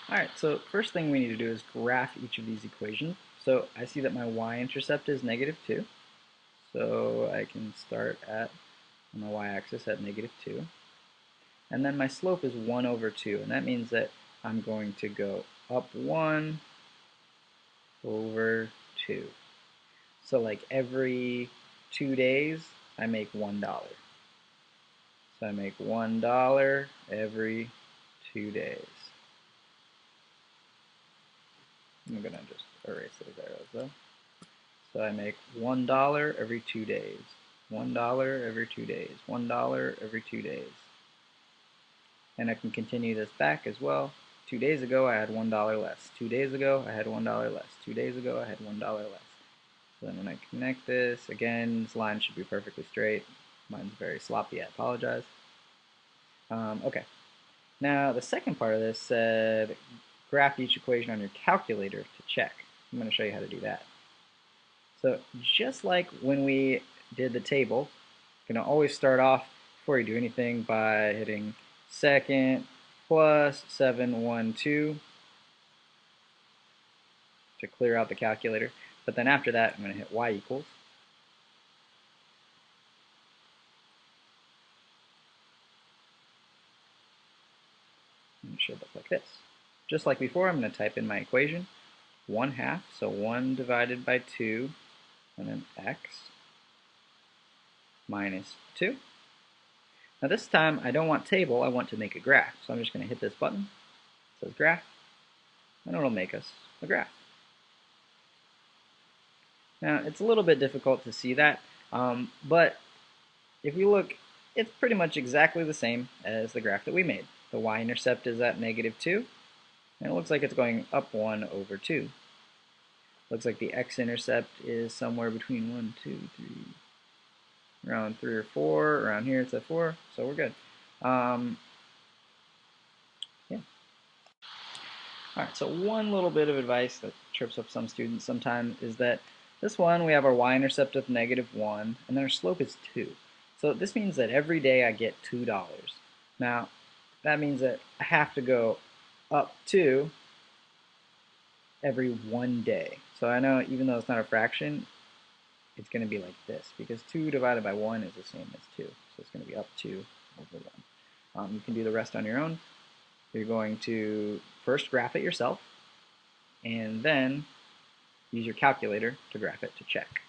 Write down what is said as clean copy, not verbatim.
Alright, so first thing we need to do is graph each of these equations. So I see that my y-intercept is -2. So I can start on the y-axis at -2. And then my slope is 1 over 2. And that means that I'm going to go up 1 over 2. So like every 2 days, I make $1. So I make $1 every 2 days. I'm going to just erase those arrows though. So I make $1 every 2 days. $1 every 2 days. $1 every 2 days. And I can continue this back as well. 2 days ago I had $1 less. 2 days ago I had $1 less. 2 days ago I had $1 less. So then when I connect this, again, this line should be perfectly straight. Mine's very sloppy, I apologize. Okay. Now the second part of this said graph each equation on your calculator to check. I'm going to show you how to do that. So just like when we did the table, you're going to always start off before you do anything by hitting second plus 712 to clear out the calculator. But then after that, I'm going to hit y equals. And it should look like this. Just like before, I'm going to type in my equation, 1/2, so 1 divided by 2, and then x minus 2. Now this time, I don't want table, I want to make a graph. So I'm just going to hit this button. It says graph, and it'll make us a graph. Now, it's a little bit difficult to see that, but if we look, it's pretty much exactly the same as the graph that we made. The y-intercept is at -2, and it looks like it's going up 1 over 2. Looks like the x-intercept is somewhere between 1, 2, 3, around 3 or 4. Around here it's at 4, so we're good. Yeah. All right, so one little bit of advice that trips up some students sometimes is that this one, we have our y-intercept of -1, and then our slope is 2. So this means that every day I get $2. Now, that means that I have to go up 2 every 1 day. So I know even though it's not a fraction, it's going to be like this, because 2 divided by 1 is the same as 2. So it's going to be up 2 over 1. You can do the rest on your own. You're going to first graph it yourself, and then use your calculator to graph it to check.